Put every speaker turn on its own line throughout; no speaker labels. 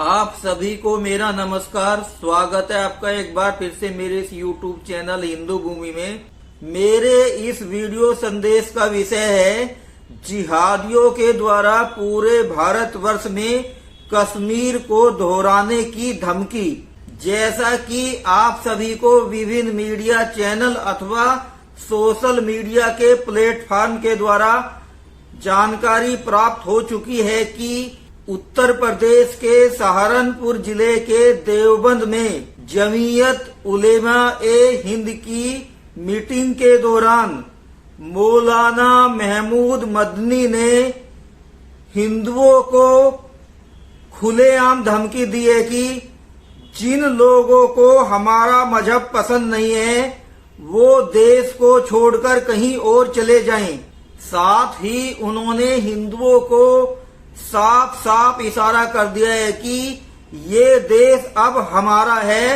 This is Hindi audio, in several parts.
आप सभी को मेरा नमस्कार। स्वागत है आपका एक बार फिर से मेरे इस YouTube चैनल हिंदू भूमि में। मेरे इस वीडियो संदेश का विषय है जिहादियों के द्वारा पूरे भारतवर्ष में कश्मीर को दोहराने की धमकी। जैसा कि आप सभी को विभिन्न मीडिया चैनल अथवा सोशल मीडिया के प्लेटफॉर्म के द्वारा जानकारी प्राप्त हो चुकी है कि उत्तर प्रदेश के सहारनपुर जिले के देवबंद में जमीयत उलेमा ए हिंद की मीटिंग के दौरान मौलाना महमूद मदनी ने हिंदुओं को खुलेआम धमकी दी है कि जिन लोगों को हमारा मजहब पसंद नहीं है वो देश को छोड़कर कहीं और चले जाएं। साथ ही उन्होंने हिंदुओं को साफ साफ इशारा कर दिया है कि ये देश अब हमारा है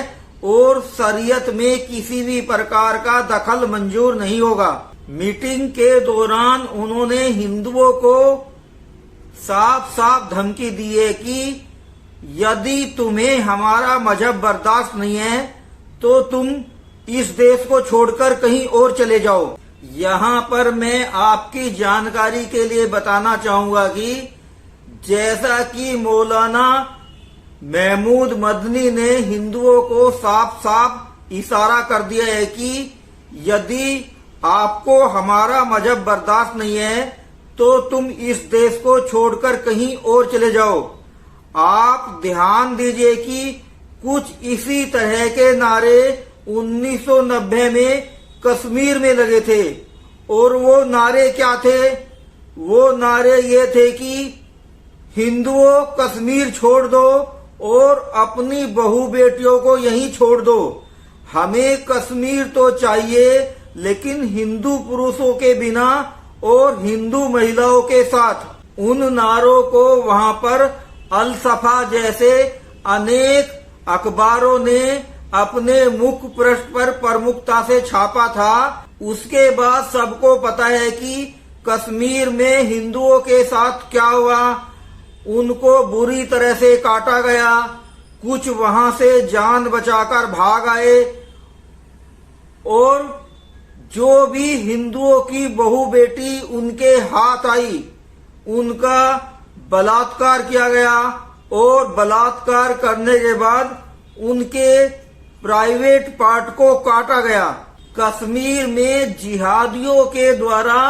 और शरीयत में किसी भी प्रकार का दखल मंजूर नहीं होगा। मीटिंग के दौरान उन्होंने हिंदुओं को साफ साफ धमकी दी है कि यदि तुम्हें हमारा मजहब बर्दाश्त नहीं है तो तुम इस देश को छोड़कर कहीं और चले जाओ। यहाँ पर मैं आपकी जानकारी के लिए बताना चाहूंगा कि जैसा कि मौलाना महमूद मदनी ने हिंदुओं को साफ साफ इशारा कर दिया है कि यदि आपको हमारा मजहब बर्दाश्त नहीं है तो तुम इस देश को छोड़कर कहीं और चले जाओ। आप ध्यान दीजिए कि कुछ इसी तरह के नारे 1990 में कश्मीर में लगे थे और वो नारे क्या थे? वो नारे ये थे कि हिंदुओं कश्मीर छोड़ दो और अपनी बहू बेटियों को यहीं छोड़ दो। हमें कश्मीर तो चाहिए लेकिन हिंदू पुरुषों के बिना और हिंदू महिलाओं के साथ। उन नारों को वहां पर अल सफा जैसे अनेक अखबारों ने अपने मुख्य पृष्ठ पर प्रमुखता से छापा था। उसके बाद सबको पता है कि कश्मीर में हिंदुओं के साथ क्या हुआ। उनको बुरी तरह से काटा गया, कुछ वहां से जान बचाकर भाग आए और जो भी हिंदुओं की बहू बेटी उनके हाथ आई उनका बलात्कार किया गया और बलात्कार करने के बाद उनके प्राइवेट पार्ट को काटा गया। कश्मीर में जिहादियों के द्वारा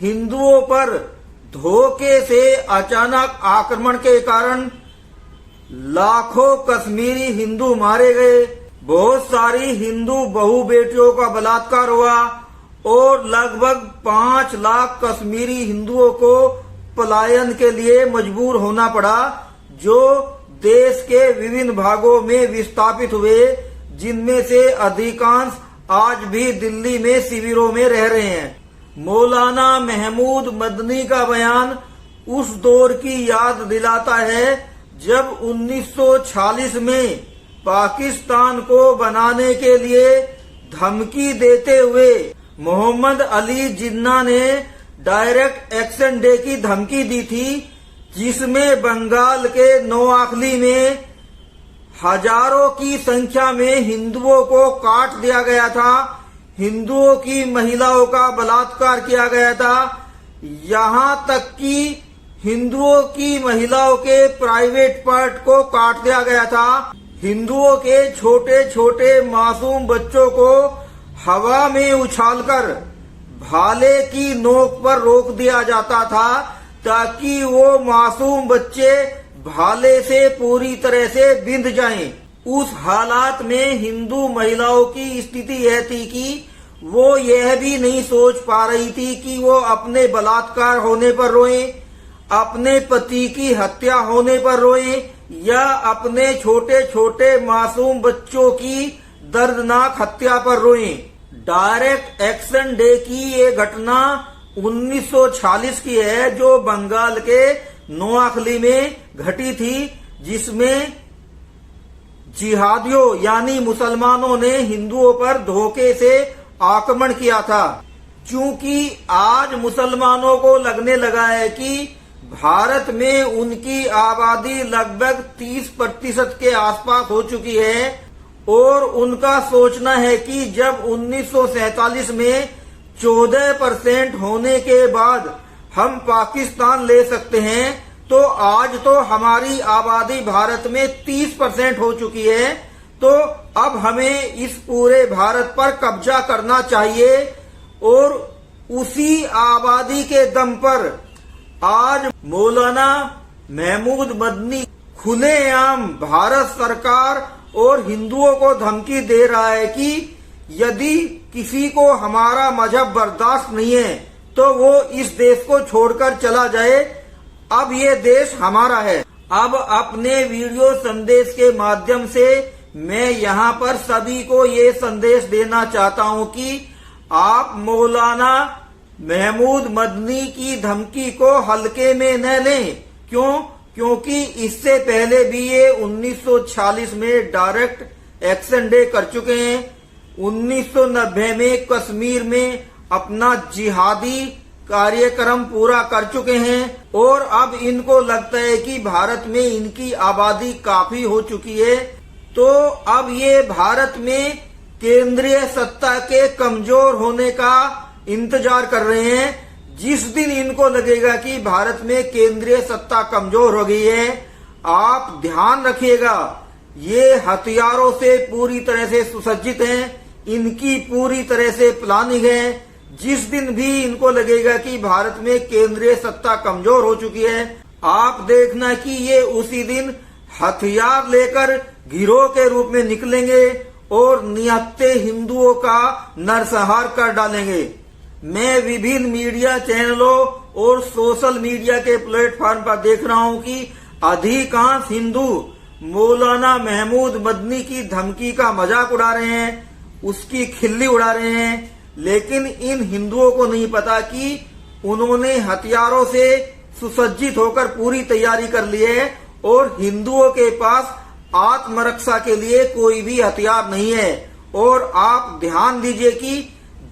हिंदुओं पर धोखे से अचानक आक्रमण के कारण लाखों कश्मीरी हिंदू मारे गए, बहुत सारी हिंदू बहू बेटियों का बलात्कार हुआ और लगभग 5 लाख कश्मीरी हिंदुओं को पलायन के लिए मजबूर होना पड़ा, जो देश के विभिन्न भागों में विस्थापित हुए, जिनमें से अधिकांश आज भी दिल्ली में शिविरों में रह रहे हैं। मौलाना महमूद मदनी का बयान उस दौर की याद दिलाता है जब 1946 में पाकिस्तान को बनाने के लिए धमकी देते हुए मोहम्मद अली जिन्ना ने डायरेक्ट एक्शन डे की धमकी दी थी, जिसमें बंगाल के नोआखली में हजारों की संख्या में हिंदुओं को काट दिया गया था, हिंदुओं की महिलाओं का बलात्कार किया गया था, यहाँ तक कि हिंदुओं की महिलाओं के प्राइवेट पार्ट को काट दिया गया था। हिंदुओं के छोटे छोटे मासूम बच्चों को हवा में उछालकर भाले की नोक पर रोक दिया जाता था ताकि वो मासूम बच्चे भाले से पूरी तरह से बिंध जाएं। उस हालात में हिंदू महिलाओं की स्थिति यह थी कि वो यह भी नहीं सोच पा रही थी कि वो अपने बलात्कार होने पर रोएं, अपने पति की हत्या होने पर रोएं या अपने छोटे छोटे मासूम बच्चों की दर्दनाक हत्या पर रोएं। डायरेक्ट एक्शन डे की ये घटना 1946 की है, जो बंगाल के नोआखली में घटी थी, जिसमें जिहादियों यानी मुसलमानों ने हिंदुओं पर धोखे से आक्रमण किया था। क्योंकि आज मुसलमानों को लगने लगा है कि भारत में उनकी आबादी लगभग 30% के आसपास हो चुकी है और उनका सोचना है कि जब 1947 में 14% होने के बाद हम पाकिस्तान ले सकते हैं, तो आज तो हमारी आबादी भारत में 30% हो चुकी है। तो अब हमें इस पूरे भारत पर कब्जा करना चाहिए और उसी आबादी के दम पर आज मौलाना महमूद मदनी खुलेआम भारत सरकार और हिंदुओं को धमकी दे रहा है कि यदि किसी को हमारा मजहब बर्दाश्त नहीं है तो वो इस देश को छोड़कर चला जाए, अब ये देश हमारा है। अब अपने वीडियो संदेश के माध्यम से मैं यहाँ पर सभी को ये संदेश देना चाहता हूँ कि आप मौलाना महमूद मदनी की धमकी को हल्के में न लें। क्योंकि इससे पहले भी ये 1946 में डायरेक्ट एक्शन डे कर चुके हैं, 1990 में कश्मीर में अपना जिहादी कार्यक्रम पूरा कर चुके हैं और अब इनको लगता है कि भारत में इनकी आबादी काफी हो चुकी है, तो अब ये भारत में केंद्रीय सत्ता के कमजोर होने का इंतजार कर रहे हैं। जिस दिन इनको लगेगा कि भारत में केंद्रीय सत्ता कमजोर हो गई है, आप ध्यान रखिएगा, ये हथियारों से पूरी तरह से सुसज्जित हैं, इनकी पूरी तरह से प्लानिंग है। जिस दिन भी इनको लगेगा कि भारत में केंद्रीय सत्ता कमजोर हो चुकी है, आप देखना कि ये उसी दिन हथियार लेकर गिरोह के रूप में निकलेंगे और निहत्थे हिंदुओं का नरसंहार कर डालेंगे। मैं विभिन्न मीडिया चैनलों और सोशल मीडिया के प्लेटफॉर्म पर देख रहा हूं कि अधिकांश हिंदू मौलाना महमूद मदनी की धमकी का मजाक उड़ा रहे हैं, उसकी खिल्ली उड़ा रहे हैं, लेकिन इन हिंदुओं को नहीं पता कि उन्होंने हथियारों से सुसज्जित होकर पूरी तैयारी कर ली है और हिंदुओं के पास आत्मरक्षा के लिए कोई भी हथियार नहीं है। और आप ध्यान दीजिए कि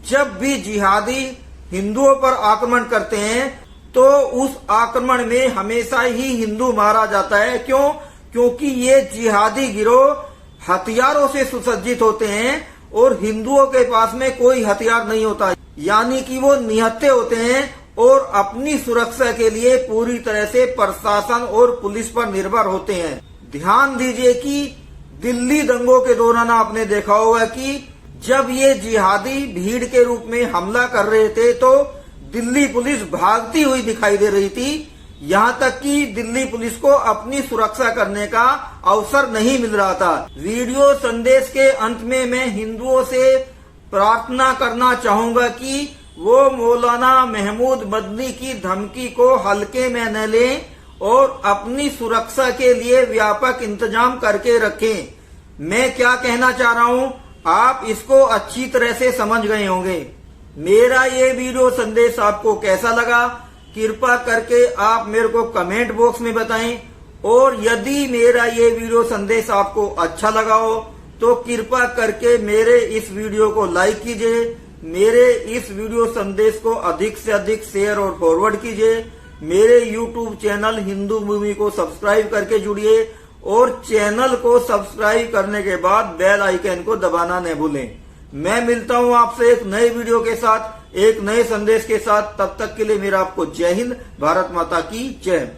जब भी जिहादी हिंदुओं पर आक्रमण करते हैं तो उस आक्रमण में हमेशा ही हिंदू मारा जाता है। क्योंकि ये जिहादी गिरोह हथियारों से सुसज्जित होते हैं और हिंदुओं के पास में कोई हथियार नहीं होता, यानी कि वो निहत्थे होते हैं और अपनी सुरक्षा के लिए पूरी तरह से प्रशासन और पुलिस पर निर्भर होते हैं। ध्यान दीजिए कि दिल्ली दंगों के दौरान आपने देखा होगा कि जब ये जिहादी भीड़ के रूप में हमला कर रहे थे तो दिल्ली पुलिस भागती हुई दिखाई दे रही थी, यहाँ तक कि दिल्ली पुलिस को अपनी सुरक्षा करने का अवसर नहीं मिल रहा था। वीडियो संदेश के अंत में मैं हिंदुओं से प्रार्थना करना चाहूंगा कि वो मौलाना महमूद मदनी की धमकी को हल्के में न लें और अपनी सुरक्षा के लिए व्यापक इंतजाम करके रखें। मैं क्या कहना चाह रहा हूँ, आप इसको अच्छी तरह से समझ गए होंगे। मेरा ये वीडियो संदेश आपको कैसा लगा, कृपा करके आप मेरे को कमेंट बॉक्स में बताएं और यदि मेरा ये वीडियो संदेश आपको अच्छा लगा हो तो कृपा करके मेरे इस वीडियो को लाइक कीजिए, मेरे इस वीडियो संदेश को अधिक से अधिक शेयर और फॉरवर्ड कीजिए, मेरे YouTube चैनल हिंदू भूमि को सब्सक्राइब करके जुड़िए और चैनल को सब्सक्राइब करने के बाद बेल आइकन को दबाना न भूलें। मैं मिलता हूं आपसे एक नए वीडियो के साथ, एक नए संदेश के साथ। तब तक के लिए मेरा आपको जय हिंद, भारत माता की जय।